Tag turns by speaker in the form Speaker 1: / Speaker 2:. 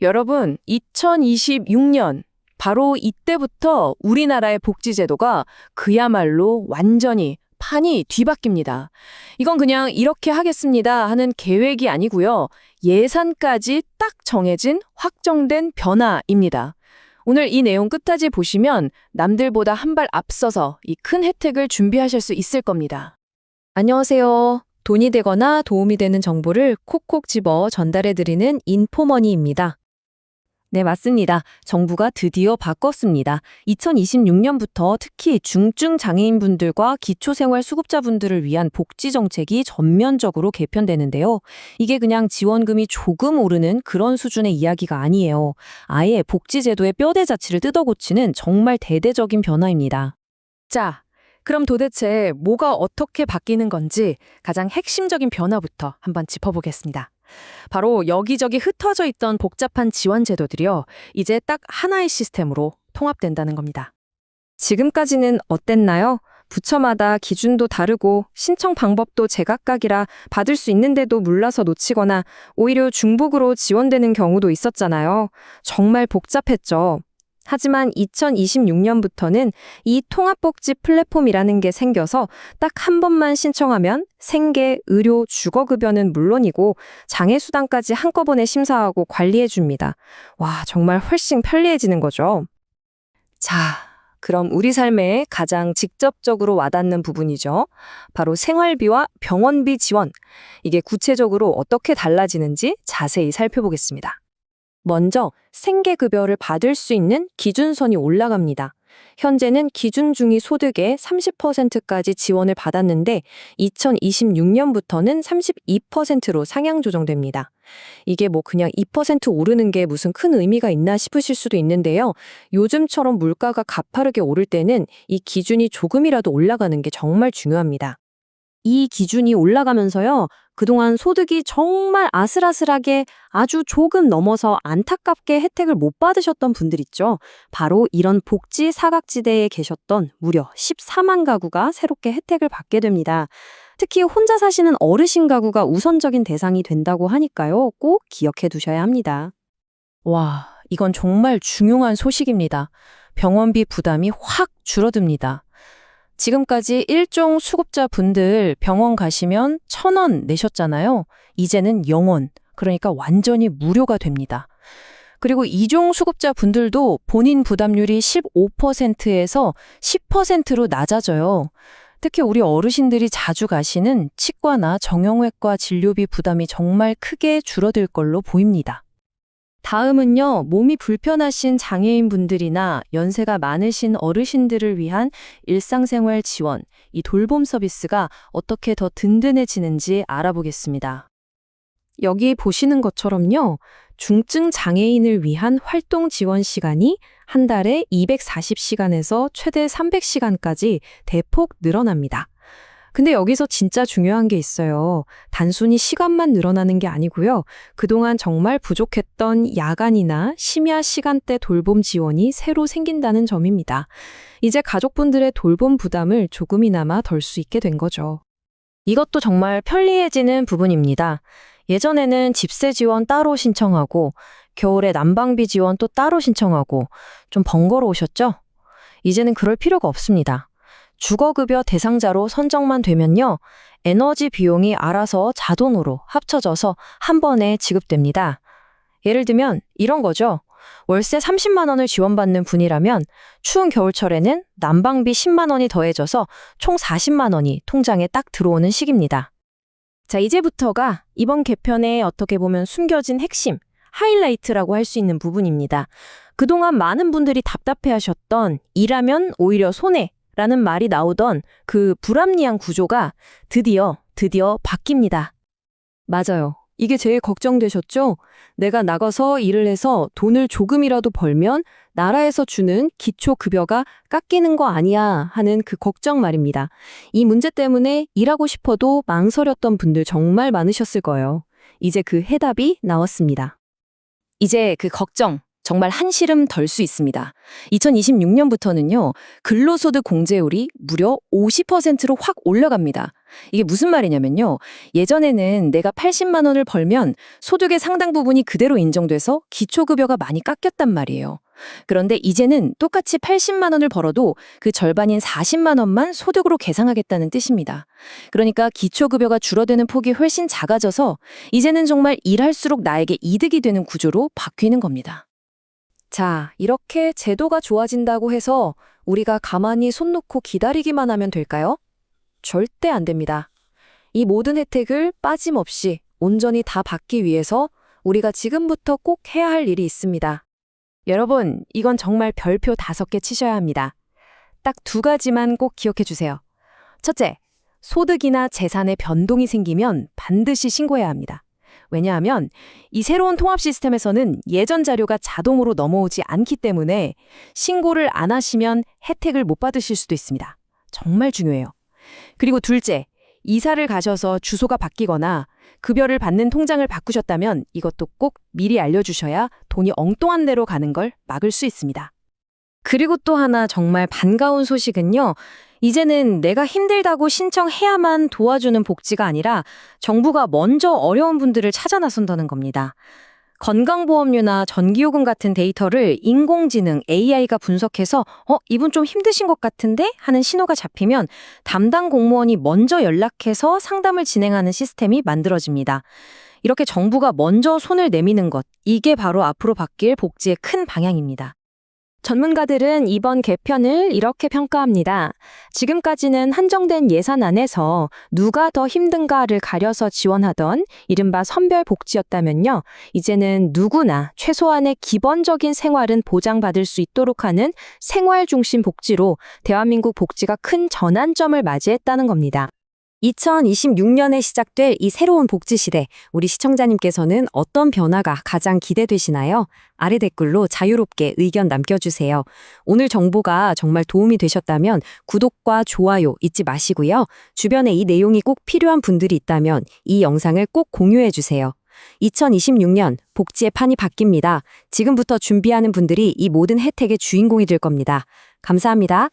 Speaker 1: 여러분, 2026년 바로 이때부터 우리나라의 복지제도가 그야말로 완전히 판이 뒤바뀝니다. 이건 그냥 이렇게 하겠습니다 하는 계획이 아니고요. 예산까지 딱 정해진 확정된 변화입니다. 오늘 이 내용 끝까지 보시면 남들보다 한 발 앞서서 이 큰 혜택을 준비하실 수 있을 겁니다.
Speaker 2: 안녕하세요. 돈이 되거나 도움이 되는 정보를 콕콕 집어 전달해드리는 인포머니입니다. 네, 맞습니다. 정부가 드디어 바꿨습니다. 2026년부터 특히 중증 장애인분들과 기초생활수급자분들을 위한 복지 정책이 전면적으로 개편되는데요. 이게 그냥 지원금이 조금 오르는 그런 수준의 이야기가 아니에요. 아예 복지제도의 뼈대 자체를 뜯어고치는 정말 대대적인 변화입니다.
Speaker 1: 자, 그럼 도대체 뭐가 어떻게 바뀌는 건지 가장 핵심적인 변화부터 한번 짚어보겠습니다. 바로 여기저기 흩어져 있던 복잡한 지원 제도들이요. 이제 딱 하나의 시스템으로 통합된다는 겁니다.
Speaker 2: 지금까지는 어땠나요? 부처마다 기준도 다르고 신청 방법도 제각각이라 받을 수 있는데도 몰라서 놓치거나 오히려 중복으로 지원되는 경우도 있었잖아요. 정말 복잡했죠. 하지만 2026년부터는 이 통합복지 플랫폼이라는 게 생겨서 딱 한 번만 신청하면 생계, 의료, 주거급여는 물론이고 장애수당까지 한꺼번에 심사하고 관리해줍니다. 와, 정말 훨씬 편리해지는 거죠. 자, 그럼 우리 삶에 가장 직접적으로 와닿는 부분이죠. 바로 생활비와 병원비 지원. 이게 구체적으로 어떻게 달라지는지 자세히 살펴보겠습니다. 먼저 생계급여를 받을 수 있는 기준선이 올라갑니다. 현재는 기준 중위 소득의 30%까지 지원을 받았는데 2026년부터는 32%로 상향 조정됩니다. 이게 뭐 그냥 2% 오르는 게 무슨 큰 의미가 있나 싶으실 수도 있는데요. 요즘처럼 물가가 가파르게 오를 때는 이 기준이 조금이라도 올라가는 게 정말 중요합니다. 이 기준이 올라가면서요, 그동안 소득이 정말 아슬아슬하게 아주 조금 넘어서 안타깝게 혜택을 못 받으셨던 분들 있죠. 바로 이런 복지 사각지대에 계셨던 무려 14만 가구가 새롭게 혜택을 받게 됩니다. 특히 혼자 사시는 어르신 가구가 우선적인 대상이 된다고 하니까요, 꼭 기억해 두셔야 합니다.
Speaker 1: 와, 이건 정말 중요한 소식입니다. 병원비 부담이 확 줄어듭니다. 지금까지 일종 수급자분들 병원 가시면 1,000원 내셨잖아요. 이제는 0원, 그러니까 완전히 무료가 됩니다. 그리고 이종 수급자분들도 본인 부담률이 15%에서 10%로 낮아져요. 특히 우리 어르신들이 자주 가시는 치과나 정형외과 진료비 부담이 정말 크게 줄어들 걸로 보입니다. 다음은요, 몸이 불편하신 장애인분들이나 연세가 많으신 어르신들을 위한 일상생활 지원, 이 돌봄 서비스가 어떻게 더 든든해지는지 알아보겠습니다. 여기 보시는 것처럼요, 중증 장애인을 위한 활동 지원 시간이 한 달에 240시간에서 최대 300시간까지 대폭 늘어납니다. 근데 여기서 진짜 중요한 게 있어요. 단순히 시간만 늘어나는 게 아니고요. 그동안 정말 부족했던 야간이나 심야 시간대 돌봄 지원이 새로 생긴다는 점입니다. 이제 가족분들의 돌봄 부담을 조금이나마 덜 수 있게 된 거죠. 이것도 정말 편리해지는 부분입니다. 예전에는 집세 지원 따로 신청하고 겨울에 난방비 지원 또 따로 신청하고 좀 번거로우셨죠? 이제는 그럴 필요가 없습니다. 주거급여 대상자로 선정만 되면요, 에너지 비용이 알아서 자동으로 합쳐져서 한 번에 지급됩니다. 예를 들면 이런 거죠. 월세 30만 원을 지원받는 분이라면 추운 겨울철에는 난방비 10만 원이 더해져서 총 40만 원이 통장에 딱 들어오는 식입니다. 자, 이제부터가 이번 개편에 어떻게 보면 숨겨진 핵심, 하이라이트라고 할 수 있는 부분입니다. 그동안 많은 분들이 답답해하셨던 일하면 오히려 손해, 라는 말이 나오던 그 불합리한 구조가 드디어 바뀝니다. 맞아요. 이게 제일 걱정되셨죠? 내가 나가서 일을 해서 돈을 조금이라도 벌면 나라에서 주는 기초급여가 깎이는 거 아니야 하는 그 걱정 말입니다. 이 문제 때문에 일하고 싶어도 망설였던 분들 정말 많으셨을 거예요. 이제 그 해답이 나왔습니다. 이제 그 걱정 정말 한시름 덜 수 있습니다. 2026년부터는요, 근로소득 공제율이 무려 50%로 확 올라갑니다. 이게 무슨 말이냐면요. 예전에는 내가 80만 원을 벌면 소득의 상당 부분이 그대로 인정돼서 기초급여가 많이 깎였단 말이에요. 그런데 이제는 똑같이 80만 원을 벌어도 그 절반인 40만 원만 소득으로 계상하겠다는 뜻입니다. 그러니까 기초급여가 줄어드는 폭이 훨씬 작아져서 이제는 정말 일할수록 나에게 이득이 되는 구조로 바뀌는 겁니다.
Speaker 2: 자, 이렇게 제도가 좋아진다고 해서 우리가 가만히 손 놓고 기다리기만 하면 될까요? 절대 안 됩니다. 이 모든 혜택을 빠짐없이 온전히 다 받기 위해서 우리가 지금부터 꼭 해야 할 일이 있습니다.
Speaker 1: 여러분, 이건 정말 별표 5개 치셔야 합니다. 딱 2가지만 꼭 기억해 주세요. 첫째, 소득이나 재산의 변동이 생기면 반드시 신고해야 합니다. 왜냐하면 이 새로운 통합 시스템에서는 예전 자료가 자동으로 넘어오지 않기 때문에 신고를 안 하시면 혜택을 못 받으실 수도 있습니다. 정말 중요해요. 그리고 둘째, 이사를 가셔서 주소가 바뀌거나 급여를 받는 통장을 바꾸셨다면 이것도 꼭 미리 알려주셔야 돈이 엉뚱한 데로 가는 걸 막을 수 있습니다. 그리고 또 하나 정말 반가운 소식은요. 이제는 내가 힘들다고 신청해야만 도와주는 복지가 아니라 정부가 먼저 어려운 분들을 찾아 나선다는 겁니다. 건강보험료나 전기요금 같은 데이터를 인공지능 AI가 분석해서 이분 좀 힘드신 것 같은데? 하는 신호가 잡히면 담당 공무원이 먼저 연락해서 상담을 진행하는 시스템이 만들어집니다. 이렇게 정부가 먼저 손을 내미는 것, 이게 바로 앞으로 바뀔 복지의 큰 방향입니다.
Speaker 2: 전문가들은 이번 개편을 이렇게 평가합니다. 지금까지는 한정된 예산 안에서 누가 더 힘든가를 가려서 지원하던 이른바 선별 복지였다면요. 이제는 누구나 최소한의 기본적인 생활은 보장받을 수 있도록 하는 생활 중심 복지로 대한민국 복지가 큰 전환점을 맞이했다는 겁니다. 2026년에 시작될 이 새로운 복지 시대, 우리 시청자님께서는 어떤 변화가 가장 기대되시나요? 아래 댓글로 자유롭게 의견 남겨주세요. 오늘 정보가 정말 도움이 되셨다면 구독과 좋아요 잊지 마시고요. 주변에 이 내용이 꼭 필요한 분들이 있다면 이 영상을 꼭 공유해주세요. 2026년 복지의 판이 바뀝니다. 지금부터 준비하는 분들이 이 모든 혜택의 주인공이 될 겁니다. 감사합니다.